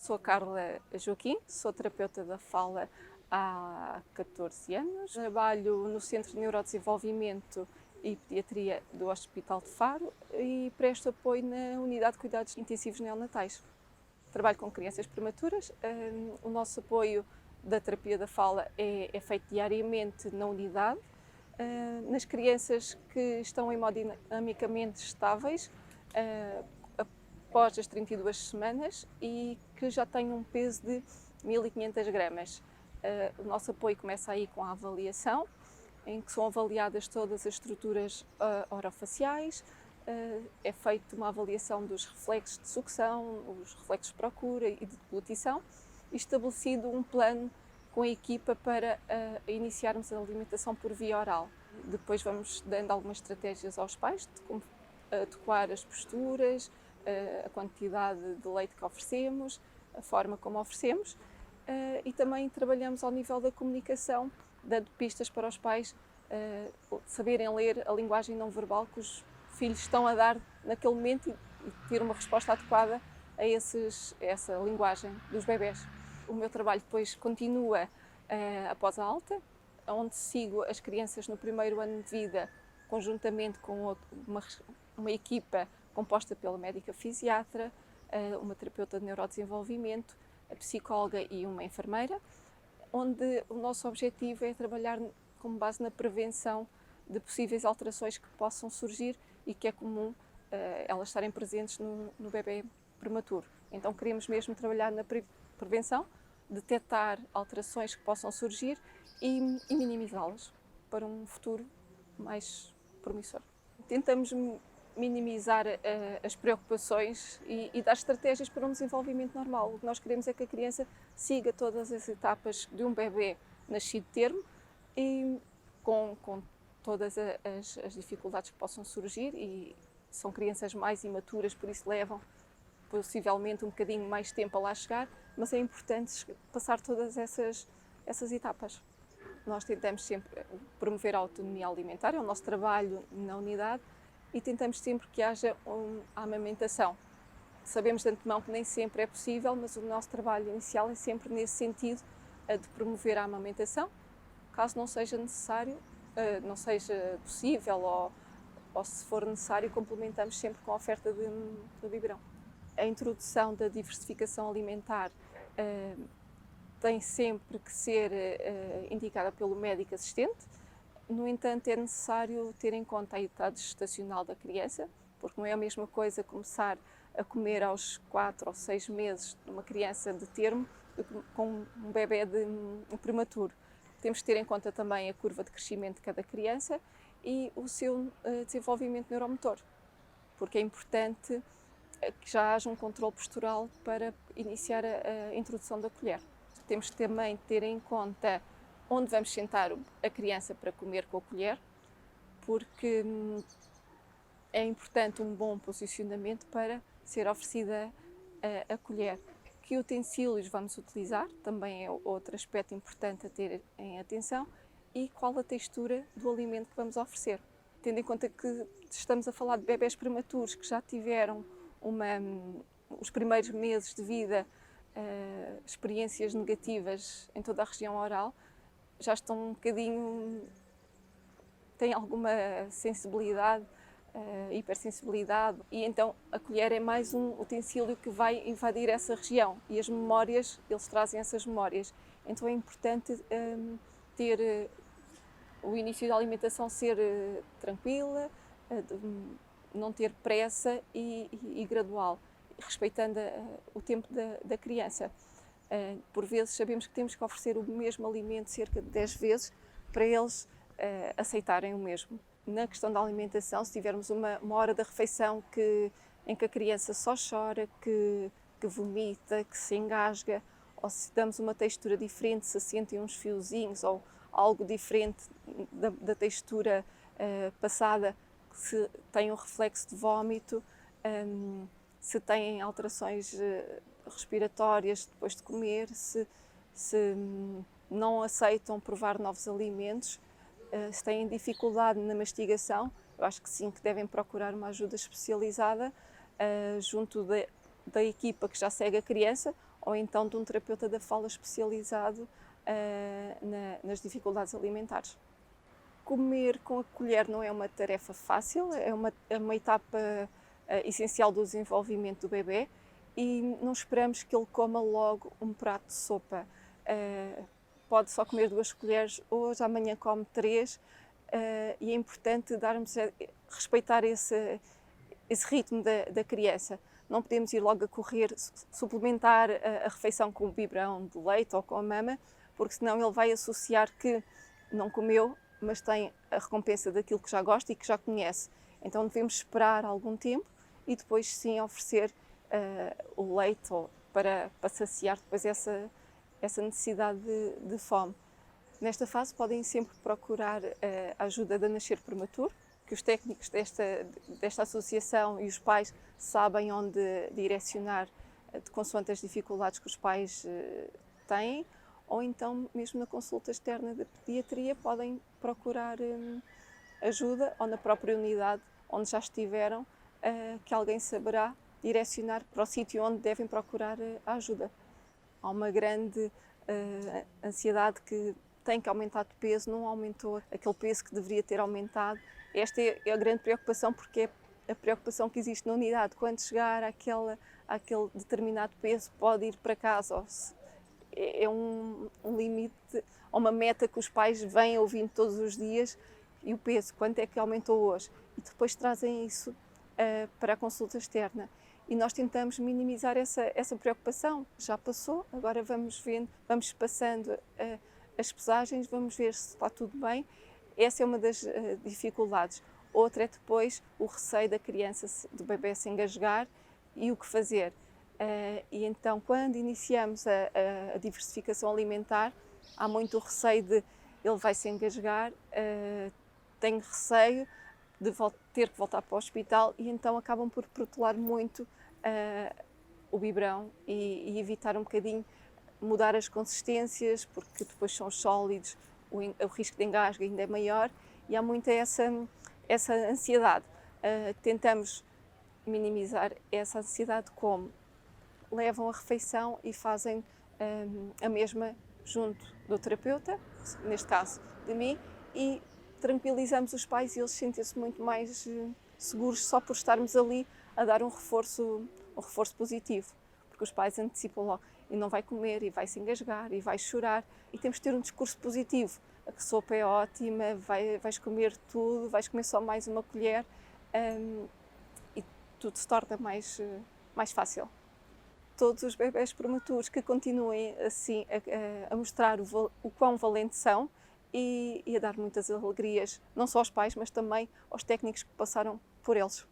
Sou a Carla Joaquim, sou terapeuta da fala há 14 anos. Trabalho no Centro de Neurodesenvolvimento e Pediatria do Hospital de Faro e presto apoio na Unidade de Cuidados Intensivos Neonatais. Trabalho com crianças prematuras. O nosso apoio da terapia da fala é feito diariamente na unidade. Nas crianças que estão hemodinamicamente estáveis, após as 32 semanas e que já têm um peso de 1500 gramas. O nosso apoio começa aí com a avaliação, em que são avaliadas todas as estruturas orofaciais, é feita uma avaliação dos reflexos de sucção, os reflexos de procura e de deglutição, e estabelecido um plano com a equipa para iniciarmos a alimentação por via oral. Depois vamos dando algumas estratégias aos pais de como adequar as posturas, a quantidade de leite que oferecemos, a forma como oferecemos, e também trabalhamos ao nível da comunicação, dando pistas para os pais saberem ler a linguagem não verbal que os filhos estão a dar naquele momento e ter uma resposta adequada a essa linguagem dos bebés. O meu trabalho depois continua após a alta, onde sigo as crianças no primeiro ano de vida, conjuntamente com uma equipa composta pela médica fisiatra, uma terapeuta de neurodesenvolvimento, a psicóloga e uma enfermeira, onde o nosso objetivo é trabalhar com base na prevenção de possíveis alterações que possam surgir e que é comum elas estarem presentes no bebê prematuro. Então queremos mesmo trabalhar na prevenção, detectar alterações que possam surgir e minimizá-las para um futuro mais promissor. Tentamos minimizar as preocupações e dar estratégias para um desenvolvimento normal. O que nós queremos é que a criança siga todas as etapas de um bebê nascido termo e com todas as dificuldades que possam surgir, e são crianças mais imaturas, por isso levam possivelmente um bocadinho mais tempo a lá chegar, mas é importante passar todas essas etapas. Nós tentamos sempre promover a autonomia alimentar, é o nosso trabalho na unidade, e tentamos sempre que haja a amamentação. Sabemos de antemão que nem sempre é possível, mas o nosso trabalho inicial é sempre nesse sentido, de promover a amamentação. Caso não seja necessário, não seja possível ou se for necessário, complementamos sempre com a oferta de biberão. A introdução da diversificação alimentar tem sempre que ser indicada pelo médico assistente. No entanto, é necessário ter em conta a idade gestacional da criança, porque não é a mesma coisa começar a comer aos 4 ou 6 meses de uma criança de termo do que com um bebê prematuro. Temos que ter em conta também a curva de crescimento de cada criança e o seu desenvolvimento neuromotor, porque é importante que já haja um controle postural para iniciar a introdução da colher. Temos que também ter em conta onde vamos sentar a criança para comer com a colher, porque é importante um bom posicionamento para ser oferecida a colher. Que utensílios vamos utilizar, também é outro aspecto importante a ter em atenção, e qual a textura do alimento que vamos oferecer. Tendo em conta que estamos a falar de bebés prematuros que já tiveram os primeiros meses de vida, experiências negativas em toda a região oral, já estão um bocadinho, têm alguma sensibilidade, hipersensibilidade, e então a colher é mais um utensílio que vai invadir essa região, e as memórias, eles trazem essas memórias. Então é importante ter o início da alimentação ser tranquila, não ter pressa e gradual, respeitando o tempo da criança. Por vezes sabemos que temos que oferecer o mesmo alimento cerca de 10 vezes para eles aceitarem o mesmo. Na questão da alimentação, se tivermos uma hora da refeição em que a criança só chora, que vomita, que se engasga, ou se damos uma textura diferente, se sentem uns fiozinhos ou algo diferente da textura passada, se tem um reflexo de vómito, se têm alterações respiratórias depois de comer, se não aceitam provar novos alimentos, se têm dificuldade na mastigação, eu acho que sim, que devem procurar uma ajuda especializada junto da equipa que já segue a criança, ou então de um terapeuta da fala especializado nas dificuldades alimentares. Comer com a colher não é uma tarefa fácil, é uma etapa essencial do desenvolvimento do bebê e não esperamos que ele coma logo um prato de sopa. Pode só comer 2 colheres hoje, amanhã come 3, e é importante respeitar esse ritmo da criança. Não podemos ir logo a correr, suplementar a refeição com o biberão de leite ou com a mama, porque senão ele vai associar que não comeu, mas tem a recompensa daquilo que já gosta e que já conhece. Então devemos esperar algum tempo e depois sim oferecer o leite para saciar depois essa necessidade de fome. Nesta fase podem sempre procurar a ajuda da Nascer Prematuro, que os técnicos desta associação e os pais sabem onde direcionar consoante as dificuldades que os pais têm, ou então mesmo na consulta externa de pediatria podem procurar ajuda, ou na própria unidade onde já estiveram, que alguém saberá direcionar para o sítio onde devem procurar a ajuda. Há uma grande ansiedade que tem que aumentar de peso, não aumentou aquele peso que deveria ter aumentado. Esta é a grande preocupação, porque é a preocupação que existe na unidade. Quando chegar àquele determinado peso, pode ir para casa. É um limite, uma meta que os pais vêm ouvindo todos os dias. E o peso, quanto é que aumentou hoje? E depois trazem isso para a consulta externa. E nós tentamos minimizar essa preocupação. Já passou, agora vamos passando as pesagens, vamos ver se está tudo bem. Essa é uma das dificuldades. Outra é depois o receio da criança, do bebê se engasgar e o que fazer. E então, quando iniciamos a diversificação alimentar, há muito o receio de ele vai se engasgar, tenho receio de ter que voltar para o hospital, e então acabam por protelar muito o biberão e evitar um bocadinho mudar as consistências, porque depois são sólidos, o risco de engasgo ainda é maior, e há muita essa ansiedade. Tentamos minimizar essa ansiedade como levam a refeição e fazem a mesma junto do terapeuta, neste caso de mim, e tranquilizamos os pais e eles sentem-se muito mais seguros só por estarmos ali a dar um reforço positivo, porque os pais antecipam logo, e não vai comer, e vai se engasgar, e vai chorar, e temos de ter um discurso positivo. A sopa é ótima, vais comer tudo, vais comer só mais uma colher, e tudo se torna mais fácil. Todos os bebés prematuros que continuem assim a mostrar o quão valentes são e a dar muitas alegrias, não só aos pais, mas também aos técnicos que passaram por eles.